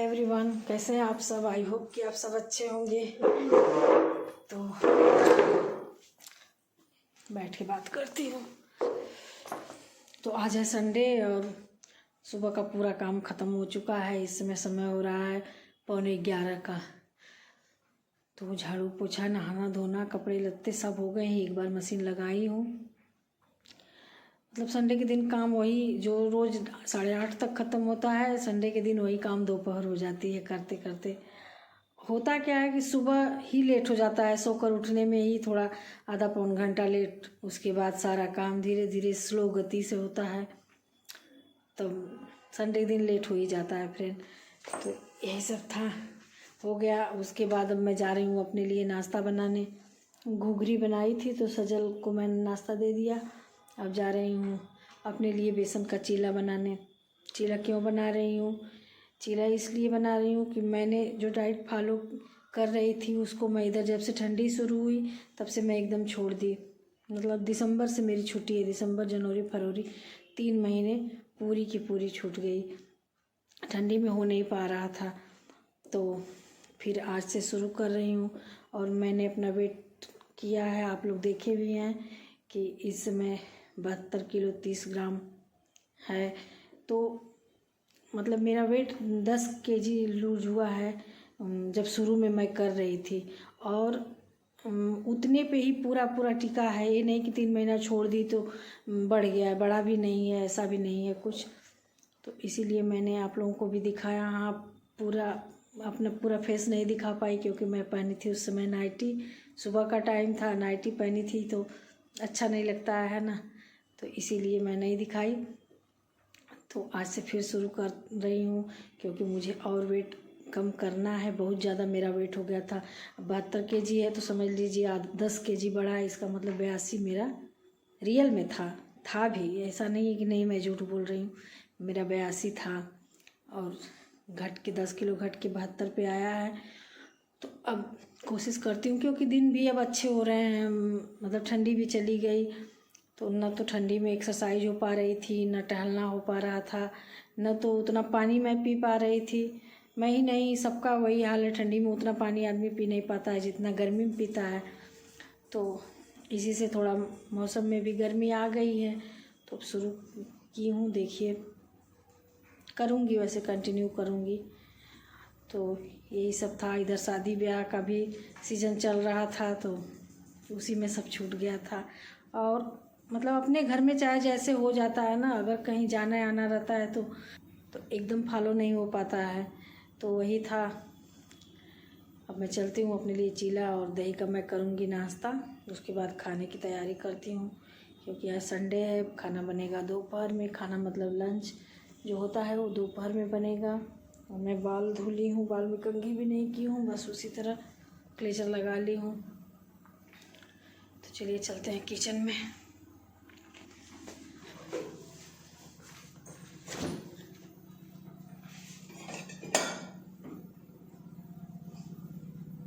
Everyone, कैसे हैं आप सब। आई होप कि आप सब अच्छे होंगे। तो बैठ के बात करती हूँ। तो आज है संडे और सुबह का पूरा काम ख़त्म हो चुका है। इस समय हो रहा है 11:15 का। तो झाड़ू पोछा नहाना धोना कपड़े लत्ते सब हो गए हैं। एक बार मशीन लगाई हूँ। मतलब संडे के दिन काम वही जो रोज़ 8:30 तक ख़त्म होता है, संडे के दिन वही काम दोपहर हो जाती है करते करते। होता क्या है कि सुबह ही लेट हो जाता है, सोकर उठने में ही थोड़ा आधा पौन घंटा लेट। उसके बाद सारा काम धीरे धीरे स्लो गति से होता है, तब संडे के दिन लेट हो ही जाता है फ्रेंड। तो यही सब था, हो गया। उसके बाद अब मैं जा रही हूँ अपने लिए नाश्ता बनाने। घुघरी बनाई थी तो सजल को मैंने नाश्ता दे दिया। अब जा रही हूँ अपने लिए बेसन का चीला बनाने। चीला क्यों बना रही हूँ? चीला इसलिए बना रही हूँ कि मैंने जो डाइट फॉलो कर रही थी उसको मैं इधर जब से ठंडी शुरू हुई तब से मैं एकदम छोड़ दी। मतलब दिसंबर से मेरी छुट्टी है, दिसंबर जनवरी फरवरी 3 महीने पूरी की पूरी छूट गई। ठंडी में हो नहीं पा रहा था, तो फिर आज से शुरू कर रही हूँ। और मैंने अपना वेट किया है, आप लोग देखे भी हैं कि इस समय 72 किलो 30 ग्राम है। तो मतलब मेरा वेट 10 केजी लूज हुआ है जब शुरू में मैं कर रही थी, और उतने पे ही पूरा पूरा टिका है। ये नहीं कि 3 महीना छोड़ दी तो बढ़ गया, बड़ा भी नहीं है, ऐसा भी नहीं है कुछ। तो इसीलिए मैंने आप लोगों को भी दिखाया। हाँ, पूरा अपना पूरा फेस नहीं दिखा पाई क्योंकि मैं पहनी थी उस समय नाइटी। सुबह का टाइम था, नाइटी पहनी थी तो अच्छा नहीं लगता है ना, तो इसीलिए मैं नहीं दिखाई। तो आज से फिर शुरू कर रही हूँ क्योंकि मुझे और वेट कम करना है। बहुत ज़्यादा मेरा वेट हो गया था। 72 केजी है तो समझ लीजिए 10 केजी बढ़ा है। इसका मतलब 82 मेरा रियल में था भी। ऐसा नहीं है कि नहीं, मैं झूठ बोल रही हूँ। मेरा 82 था और घट के 10 किलो घट के 72 पे आया है। तो अब कोशिश करती हूँ क्योंकि दिन भी अब अच्छे हो रहे हैं। मतलब ठंडी भी चली गई तो न तो ठंडी में एक्सरसाइज हो पा रही थी, न टहलना हो पा रहा था, न तो उतना पानी मैं पी पा रही थी। मैं ही नहीं, सबका वही हाल है। ठंडी में उतना पानी आदमी पी नहीं पाता है जितना गर्मी में पीता है। तो इसी से थोड़ा मौसम में भी गर्मी आ गई है। तो अब शुरू की हूँ, देखिए करूँगी, वैसे कंटिन्यू करूँगी। तो यही सब था। इधर शादी ब्याह का भी सीज़न चल रहा था तो उसी में सब छूट गया था। और मतलब अपने घर में चाहे जैसे हो जाता है ना, अगर कहीं जाना आना रहता है तो एकदम फॉलो नहीं हो पाता है। तो वही था। अब मैं चलती हूँ अपने लिए चीला और दही का मैं करूँगी नाश्ता। उसके बाद खाने की तैयारी करती हूँ क्योंकि आज संडे है। खाना बनेगा दोपहर में। खाना मतलब लंच जो होता है वो दोपहर में बनेगा। और मैं बाल धुली हूँ, बाल में कंघी भी नहीं की हूँ, बस उसी तरह क्लेचर लगा ली हूँ। तो चलिए चलते हैं किचन में।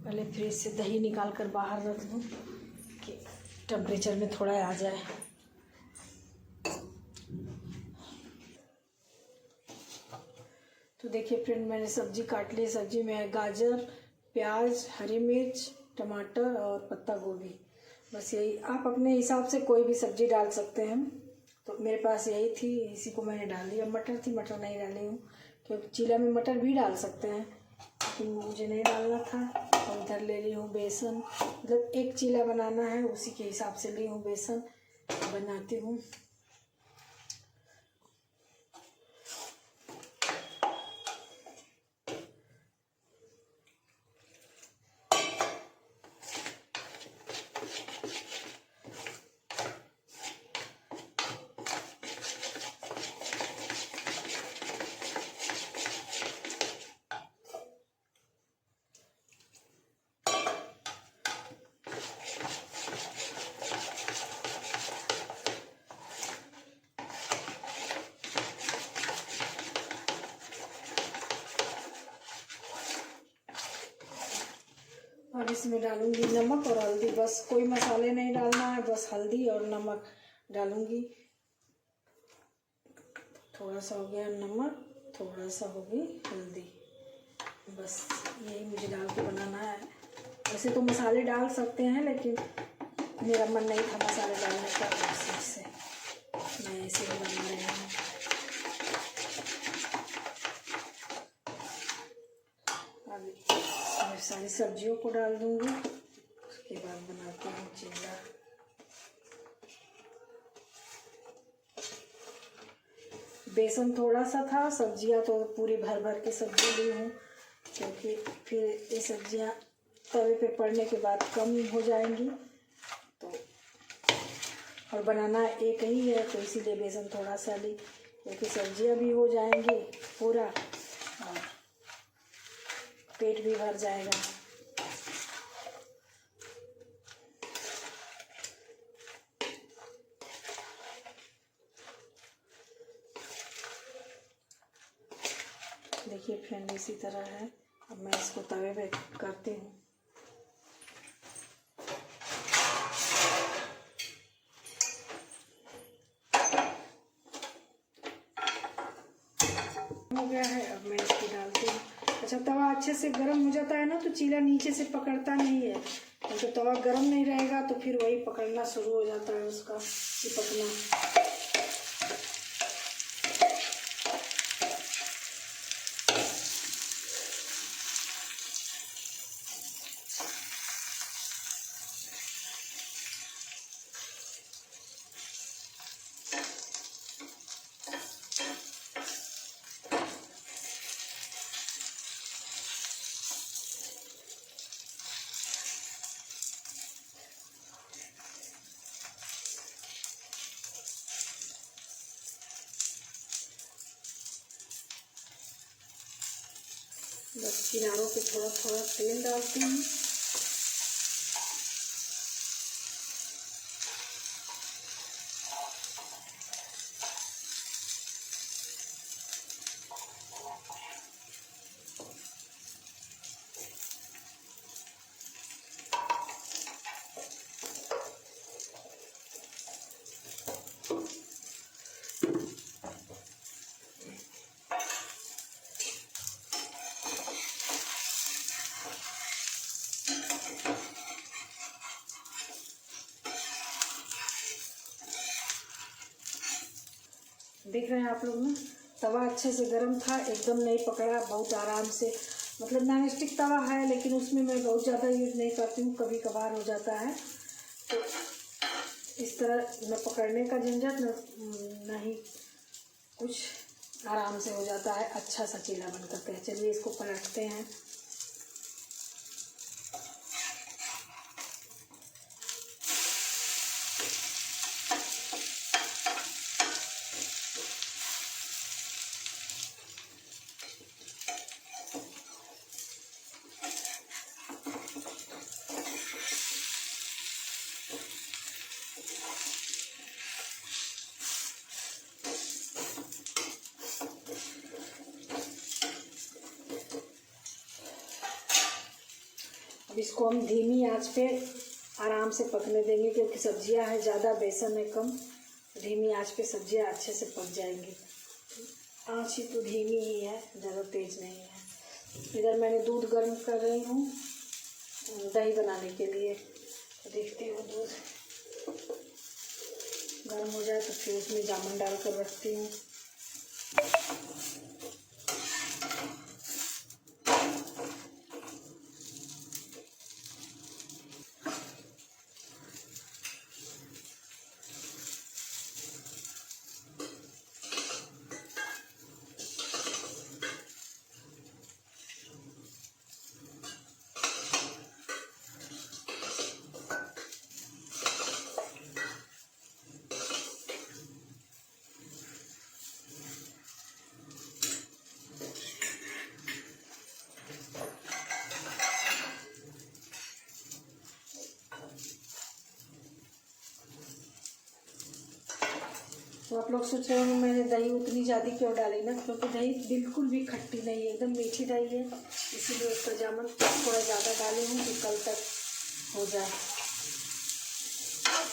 पहले फ्रिज से दही निकाल कर बाहर रख दूँ कि टेम्परेचर में थोड़ा आ जाए। तो देखिए फ्रेंड, मैंने सब्जी काट ली। सब्जी में है गाजर, प्याज, हरी मिर्च, टमाटर और पत्ता गोभी। बस यही। आप अपने हिसाब से कोई भी सब्जी डाल सकते हैं। तो मेरे पास यही थी, इसी को मैंने डाल दिया। मटर थी, मटर नहीं डाली हूँ क्योंकि चीला में मटर भी डाल सकते हैं, लेकिन मुझे नहीं डालना था। और इधर ले ली हूँ बेसन। मतलब एक चीला बनाना है, उसी के हिसाब से ली हूँ बेसन, बनाती हूँ। और इसमें डालूंगी नमक और हल्दी। बस कोई मसाले नहीं डालना है, बस हल्दी और नमक डालूंगी। थोड़ा सा हो गया नमक, थोड़ा सा हो गई हल्दी। बस यही मुझे डाल के बनाना है। वैसे तो मसाले डाल सकते हैं, लेकिन मेरा मन नहीं था मसाले डालने का, इससे मैं ऐसे ही बना रही हूँ। अब इसमें सारी सब्जियों को डाल दूँगी, उसके बाद बनाती हूँ चिल्ला। बेसन थोड़ा सा था, सब्जियां तो पूरी भर भर के सब्जी ली हूँ, क्योंकि फिर ये सब्जियां तवे पे पड़ने के बाद कम हो जाएंगी, तो और बनाना एक ही है, तो इसीलिए बेसन थोड़ा सा ली, क्योंकि सब्जियां भी हो जाएंगी पूरा और पेट भी भर जाएगा। देखिए फ्रेंड, इसी तरह है। अब मैं इसको तवे पे करती हूँ। हो गया है, अब मैं इसको डालती हूँ। अच्छा, तवा अच्छे से गर्म हो जाता है ना, तो चीला नीचे से पकड़ता नहीं है। तो तवा गर्म नहीं रहेगा तो फिर वही पकड़ना शुरू हो जाता है, उसका चिपकना। बस किनारों पे थोड़ा थोड़ा तेल डालती हूँ। देख रहे हैं आप लोग ना, तवा अच्छे से गर्म था, एकदम नहीं पकड़ा, बहुत आराम से। मतलब नॉन स्टिक तवा है, लेकिन उसमें मैं बहुत ज़्यादा यूज़ नहीं करती हूँ, कभी कभार हो जाता है। तो इस तरह न पकड़ने का झंझट नहीं, कुछ आराम से हो जाता है। अच्छा सा चीला बन करके। चलिए इसको पलटते हैं। अब इसको हम धीमी आंच पे आराम से पकने देंगे, क्योंकि सब्जियां है ज़्यादा, बेसन है कम। धीमी आंच पे सब्जियां अच्छे से पक जाएंगी। आंच ही तो धीमी ही है, ज़्यादा तेज़ नहीं है। इधर मैंने दूध गर्म कर रही हूँ दही बनाने के लिए। तो देखती हूँ दूध गर्म हो जाए तो फिर उसमें जामुन डाल कर रखती हूँ। तो आप लोग सोच रहे हो मैंने दही उतनी ज़्यादा क्यों डाली ना, क्योंकि दही बिल्कुल भी खट्टी नहीं है, एकदम मीठी दही है, इसीलिए उसका जामुन थोड़ा ज़्यादा डाली हूँ कि कल तक हो जाए।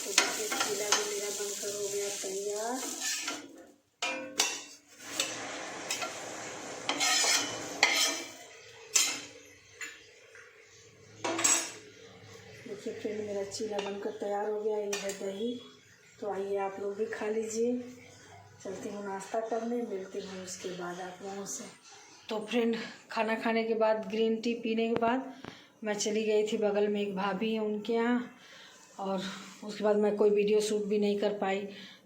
तो देखिए चीला भी मेरा बनकर हो गया तैयार। देखिए फ्रेंड, मेरा चीला बनकर तैयार हो गया। ये है दही, तो आइए आप लोग भी खा लीजिए। चलती हूँ नाश्ता करने, मिलती हूँ उसके बाद आप लोगों से। तो फ्रेंड, खाना खाने के बाद, ग्रीन टी पीने के बाद मैं चली गई थी बगल में एक भाभी है उनके यहाँ, और उसके बाद मैं कोई वीडियो शूट भी नहीं कर पाई।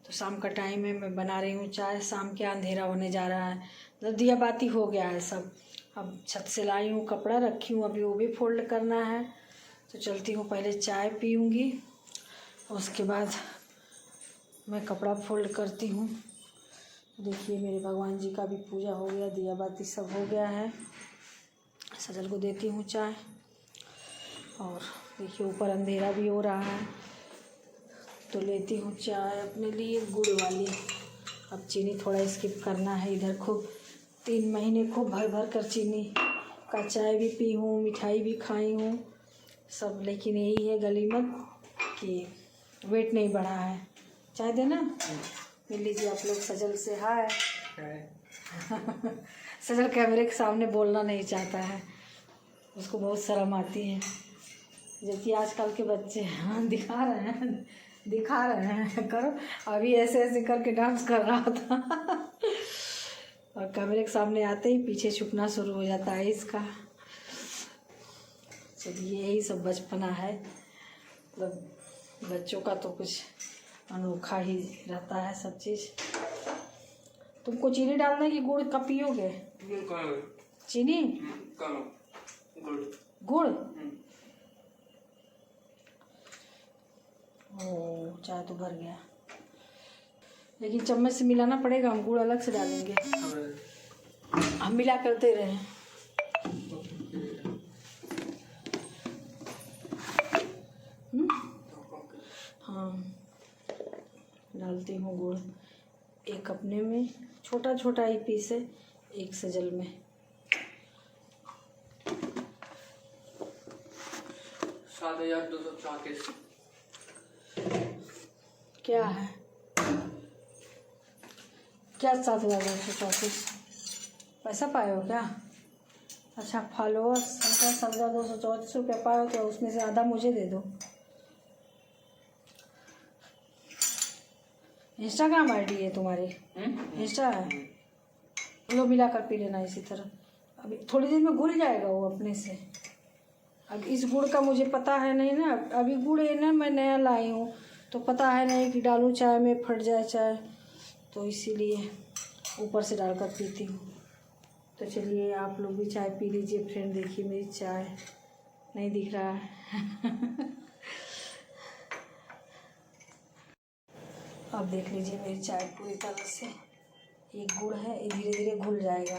तो शाम का टाइम है, मैं बना रही हूँ चाय। शाम के अंधेरा होने जा रहा है, मतलब दिया बाती हो गया है सब। अब छत से लाई हूँ, कपड़ा रखी हूँ, अभी वो भी फोल्ड करना है। तो चलती हूँ, पहले चाय पीऊँगी, उसके बाद मैं कपड़ा फोल्ड करती हूँ। देखिए मेरे भगवान जी का भी पूजा हो गया, दिया बाती सब हो गया है। सजल को देती हूँ चाय, और देखिए ऊपर अंधेरा भी हो रहा है, तो लेती हूँ चाय अपने लिए गुड़ वाली। अब चीनी थोड़ा स्किप करना है। इधर खूब 3 महीने खूब भर भर कर चीनी का चाय भी पी हूँ, मिठाई भी खाई हूँ सब, लेकिन यही है गलीमत कि वेट नहीं बढ़ा है। चाय देना, मिल लीजिए आप लोग। सजल से हाय। सजल कैमरे के सामने बोलना नहीं चाहता है, उसको बहुत शर्म आती है, जबकि आजकल के बच्चे हाँ दिखा रहे हैं करो। अभी ऐसे ऐसे करके डांस कर रहा था और कैमरे के सामने आते ही पीछे छुपना शुरू हो जाता है इसका। चलिए यही सब बचपना है, मतलब बच्चों का तो कुछ अनोखा ही रहता है सब चीज़। तुमको चीनी डालना है कि गुड़ का पियोगे? चीनी गुड़। ओ चाय तो भर गया, लेकिन चम्मच से मिलाना पड़ेगा, हम गुड़ अलग से डालेंगे। हम मिला करते रहे। हाँ डालती हूँ गुड़, एक अपने में छोटा छोटा ही पीस है, एक सजल में। क्या है, क्या 7,234 पैसा पाए हो क्या? अच्छा फॉलोअर्स 7,234 रुपया पाए हो, तो उसमें से आधा मुझे दे दो। इंस्टाग्राम आईडी है तुम्हारी? इंस्टा है, लो मिला कर पी लेना इसी तरह। अभी थोड़ी देर में घुल जाएगा वो अपने से। अब इस गुड़ का मुझे पता है नहीं ना, अभी गुड़ है ना, मैं नया लाई हूँ, तो पता है नहीं कि डालूँ चाय में फट जाए चाय, तो इसीलिए ऊपर से डालकर पीती हूँ। तो चलिए आप लोग भी चाय पी लीजिए फ्रेंड। देखिए मेरी चाय नहीं दिख रहा है अब देख लीजिए मेरी चाय पूरी तरह से, एक गुड़ है, ये धीरे धीरे घुल जाएगा।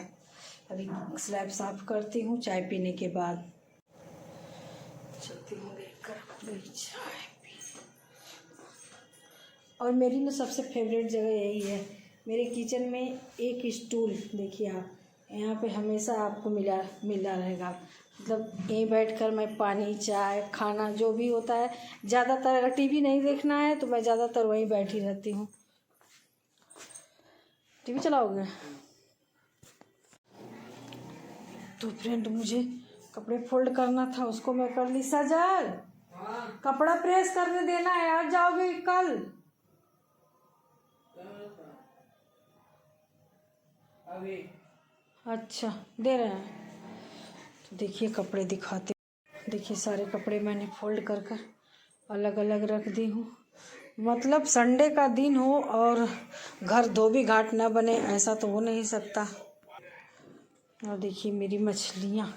अभी स्लैब साफ करती हूँ चाय पीने के बाद। चलती हूँ देखकर मेरी चाय पी। और मेरी ना सबसे फेवरेट जगह यही है, मेरे किचन में एक स्टूल देखिए आप, यहाँ पे हमेशा आपको मिला रहेगा। मतलब यहीं बैठकर मैं पानी चाय खाना जो भी होता है, ज़्यादातर अगर टीवी नहीं देखना है तो मैं ज़्यादातर वहीं बैठी रहती हूँ। टीवी चलाओगे? तो फ्रेंड मुझे कपड़े फोल्ड करना था, उसको मैं कर ली। सजल कपड़ा प्रेस करने देना है, आज जाओगे कल? अभी अच्छा दे रहे हैं। तो देखिए कपड़े दिखाते, देखिए सारे कपड़े मैंने फोल्ड कर कर अलग अलग रख दी हूँ। मतलब संडे का दिन हो और घर धोबी घाट ना बने, ऐसा तो हो नहीं सकता। और देखिए मेरी मछलियाँ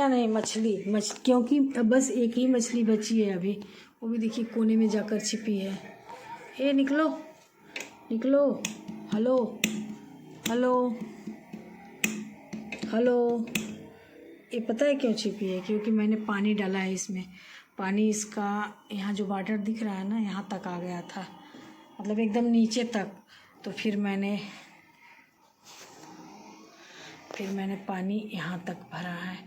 नहीं क्योंकि बस एक ही मछली बची है अभी, वो भी देखिए कोने में जाकर छिपी है। ए निकलो निकलो, हेलो हेलो हेलो। ये पता है क्यों छिपी है? क्योंकि मैंने पानी डाला है इसमें। पानी इसका यहाँ जो वाटर दिख रहा है ना, यहाँ तक आ गया था, मतलब एकदम नीचे तक। तो फिर मैंने पानी यहाँ तक भरा है।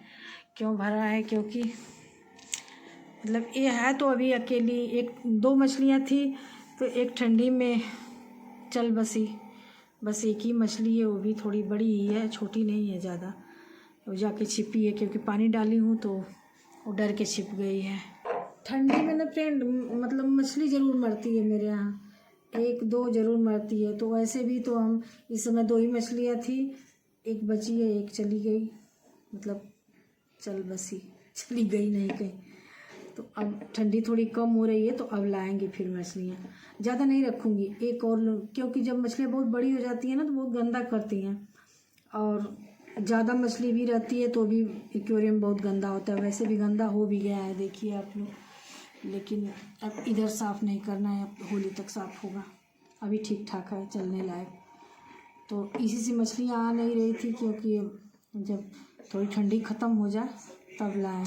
क्यों भरा है? क्योंकि मतलब ये है तो अभी अकेली, 1-2 मछलियाँ थी, तो एक ठंडी में चल बसी। बस एक ही मछली है, वो भी थोड़ी बड़ी ही है, छोटी नहीं है ज़्यादा, वो जाके छिपी है। क्योंकि पानी डाली हूँ तो वो डर के छिप गई है। ठंडी में ना फ्रेंड मतलब मछली ज़रूर मरती है मेरे यहाँ, 1-2 ज़रूर मरती है। तो वैसे भी तो हम इस समय 2 ही मछलियाँ थी, एक बची है, एक चली गई, मतलब चल बसी, चली गई नहीं कहीं। तो अब ठंडी थोड़ी कम हो रही है तो अब लाएंगे फिर मछलियाँ, ज़्यादा नहीं रखूँगी, एक और क्योंकि जब मछलियाँ बहुत बड़ी हो जाती हैं ना तो बहुत गंदा करती हैं, और ज़्यादा मछली भी रहती है तो भी एक्वेरियम बहुत गंदा होता है। वैसे भी गंदा हो भी गया है, देखिए आप लोग, लेकिन अब इधर साफ़ नहीं करना है, अब होली तक साफ़ होगा, अभी ठीक ठाक है, चलने लायक। तो इसी से मछलियाँ आ नहीं रही थी, क्योंकि जब थोड़ी ठंडी ख़त्म हो जाए तब लाएं।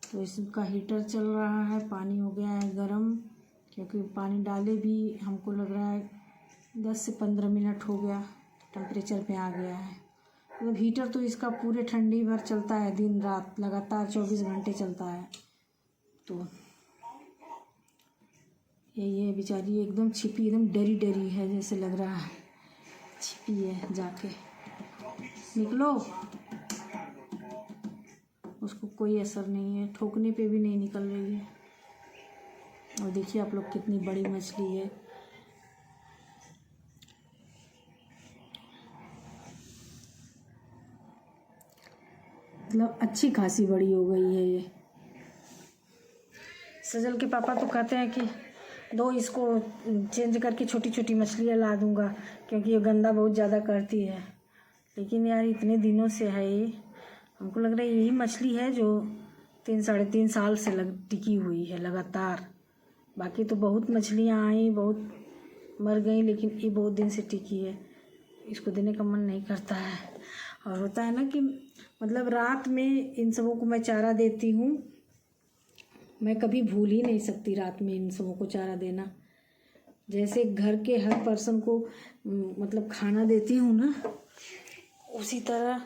तो इसका हीटर चल रहा है, पानी हो गया है गर्म, क्योंकि पानी डाले भी हमको लग रहा है 10 से 15 मिनट हो गया, टेम्परेचर पे आ गया है। मतलब हीटर तो इसका पूरे ठंडी भर चलता है, दिन रात लगातार 24 घंटे चलता है। तो ये बेचारी एकदम छिपी, एकदम डरी डरी है, जैसे लग रहा है छिपी है, जाके निकलो। उसको कोई असर नहीं है, ठोकने पे भी नहीं निकल रही है। और देखिए आप लोग कितनी बड़ी मछली है, मतलब अच्छी खासी बड़ी हो गई है ये। सजल के पापा तो कहते हैं कि 2 इसको चेंज करके छोटी छोटी मछलियाँ ला दूँगा, क्योंकि ये गंदा बहुत ज़्यादा करती है। लेकिन यार इतने दिनों से है ये, हमको लग रहा है यही मछली है जो 3-3.5 साल से टिकी हुई है लगातार। बाकी तो बहुत मछलियाँ आई, बहुत मर गई, लेकिन ये बहुत दिन से टिकी है, इसको देने का मन नहीं करता है। और होता है ना कि मतलब रात में इन सबों को मैं चारा देती हूँ, मैं कभी भूल ही नहीं सकती रात में इन सबों को चारा देना। जैसे घर के हर पर्सन को मतलब खाना देती हूँ ना, उसी तरह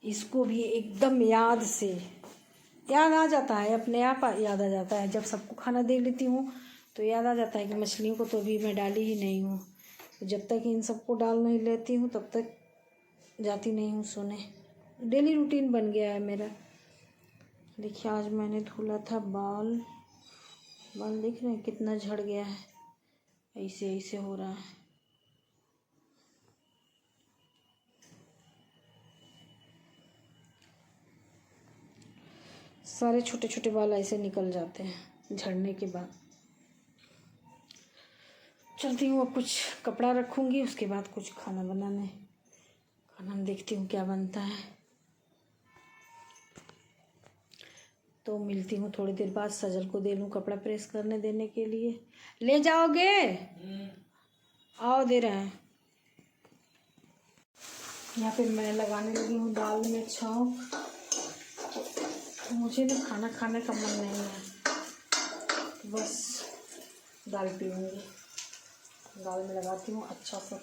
इसको भी एकदम याद से याद आ जाता है, अपने आप याद आ जाता है। जब सबको खाना दे लेती हूँ तो याद आ जाता है कि मछलियों को तो अभी मैं डाली ही नहीं हूँ। तो जब तक इन सबको डाल नहीं लेती हूँ तब तक जाती नहीं हूँ सोने। डेली रूटीन बन गया है मेरा। देखिए आज मैंने धुला था बाल देख रहे हैं कितना झड़ गया है, ऐसे ऐसे हो रहा है। सारे छोटे छोटे बाल ऐसे निकल जाते हैं झड़ने के बाद। चलती हूँ, अब कुछ कपड़ा रखूँगी, उसके बाद कुछ खाना बनाने, खाना में देखती हूँ क्या बनता है। तो मिलती हूँ थोड़ी देर बाद। सजल को दे लूँ कपड़ा प्रेस करने देने के लिए। ले जाओगे? आओ, दे रहे हैं। यहाँ पे मैं लगाने लगी हूँ दाल में छौंक। मुझे ना खाना खाने का मन नहीं है, बस दाल पीऊँगी। दाल में लगाती हूँ अच्छा सा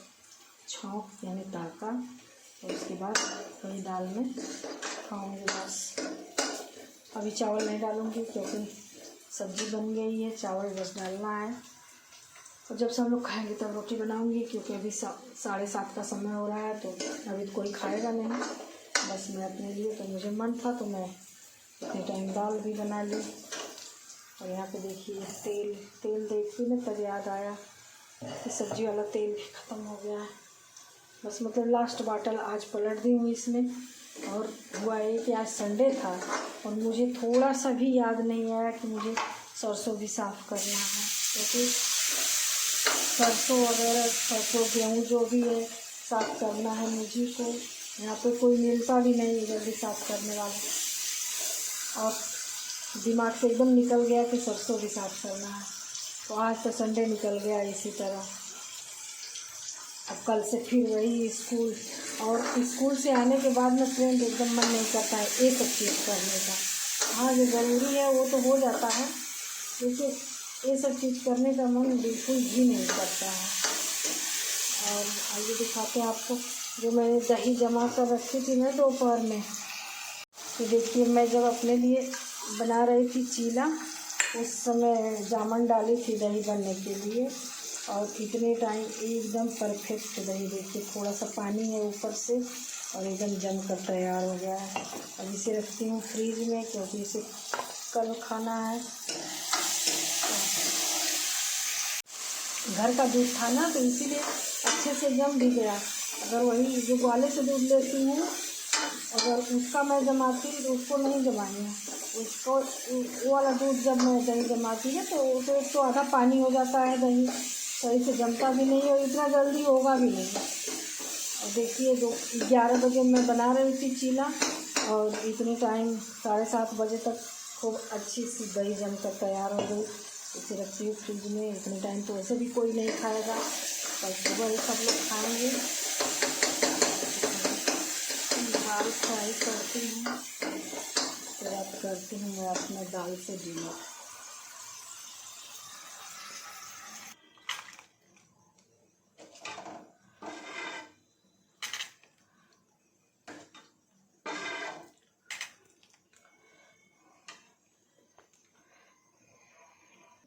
छौंक यानी तड़का, और उसके बाद वही दाल में खाऊँगी बस। अभी चावल नहीं डालूँगी क्योंकि सब्ज़ी बन गई है, चावल बस डालना है। और जब सब लोग खाएंगे तब रोटी बनाऊँगी, क्योंकि अभी 7:30 का समय हो रहा है, तो अभी तो कोई खाएगा नहीं। बस मैं अपने लिए, तो मुझे मन था तो मैं इतने टाइम दाल भी बना ली। और यहाँ पे देखिए तेल देखिए ना, तब याद आया कि सब्ज़ी वाला तेल भी ख़त्म हो गया है। बस मतलब लास्ट बाटल आज पलट दी हूँ इसमें। और हुआ ये कि आज संडे था और मुझे थोड़ा सा भी याद नहीं आया कि मुझे सरसों भी साफ़ करना है, क्योंकि सरसों वगैरह, सरसों गेहूँ जो भी है साफ़ करना है मुझे को। यहाँ पे कोई मिलता भी नहीं जल्दी साफ़ करने वाला, और दिमाग से एकदम निकल गया कि सरसों भी साफ़ करना है। तो आज तो संडे निकल गया इसी तरह। अब कल से फिर वही स्कूल, और स्कूल से आने के बाद में फ्रेंड एकदम मन नहीं करता है एक चीज़ करने का। हाँ जो ज़रूरी है वो तो हो जाता है, लेकिन ये सब चीज़ करने का मन बिल्कुल भी नहीं करता है। और आइए दिखाते हैं आपको, जो मैंने दही जमा कर रखी थी ना दोपहर में। तो देखिए मैं जब अपने लिए बना रही थी चीला, उस समय जामुन डाली थी दही बनने के लिए, और इतने टाइम एकदम परफेक्ट दही। देखिए थोड़ा सा पानी है ऊपर से, और एकदम जम कर तैयार हो गया है। अब इसे रखती हूँ फ्रीज में, क्योंकि इसे कल खाना है। घर का दूध था ना, तो इसीलिए अच्छे से जम भी गया। अगर वही जो ग्वाले से दूध लेती हूँ, अगर उसका मैं जमाती तो उसको नहीं जमानी है। उसको वो वाला दूध जब मैं दही जमाती है तो एक तो आधा पानी हो जाता है, दही सही से जमता भी नहीं और इतना जल्दी होगा भी नहीं। और देखिए 11 बजे मैं बना रही थी चीला, और इतने टाइम 7:30 बजे तक खूब अच्छी सी दही जम कर तैयार हो गई। इसे रखती हूँ फ्रिज में। इतने टाइम तो वैसे भी कोई नहीं खाएगा, कल सुबह ही सब लोग खाएंगे। दाल फ्राई करती हूँ, फिर अब करती हूँ मैं अपने दाल से डिनर।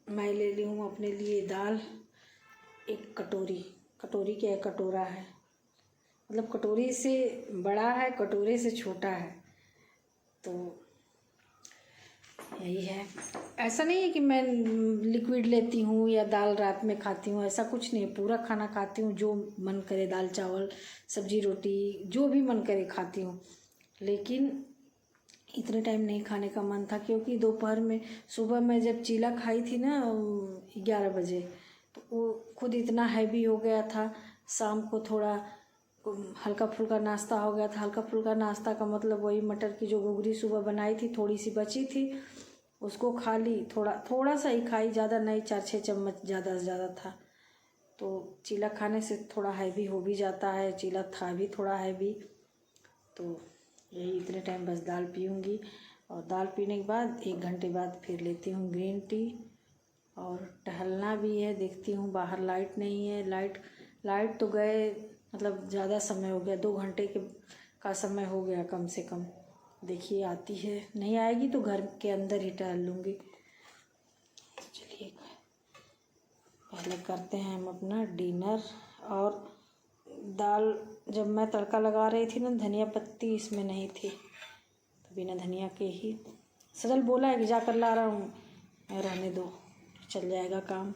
मैं ले ली हूँ अपने लिए दाल, एक कटोरी क्या है, कटोरा है, मतलब कटोरी से बड़ा है, कटोरे से छोटा है। तो यही है। ऐसा नहीं है कि मैं लिक्विड लेती हूँ या दाल रात में खाती हूँ, ऐसा कुछ नहीं है। पूरा खाना खाती हूँ, जो मन करे, दाल चावल सब्जी रोटी जो भी मन करे खाती हूँ। लेकिन इतने टाइम नहीं खाने का मन था, क्योंकि दोपहर में, सुबह में जब चीला खाई थी ना 11 बजे, तो वो खुद इतना हैवी हो गया था। शाम को थोड़ा हल्का फुल्का नाश्ता हो गया था। हल्का फुल्का नाश्ता का मतलब वही मटर की जो घुघरी सुबह बनाई थी, थोड़ी सी बची थी, उसको खा ली। थोड़ा सा ही खाई, ज़्यादा नहीं, 4-6 चम्मच ज़्यादा से ज़्यादा था। तो चीला खाने से थोड़ा हैवी हो भी जाता है, चीला था भी थोड़ा हैवी। तो यही इतने टाइम बस दाल पीऊँगी, और दाल पीने के बाद 1 घंटे बाद फिर लेती हूँ ग्रीन टी। और टहलना भी है, देखती हूँ बाहर लाइट नहीं है। लाइट तो गए, मतलब ज़्यादा समय हो गया, 2 घंटे का समय हो गया कम से कम। देखिए आती है, नहीं आएगी तो घर के अंदर ही टहल लूँगी। चलिए पहले करते हैं हम अपना डिनर। और दाल जब मैं तड़का लगा रही थी ना, धनिया पत्ती इसमें नहीं थी, तो बिना धनिया के ही। सजल बोला है कि जाकर ला रहा हूँ, रहने दो, चल जाएगा काम।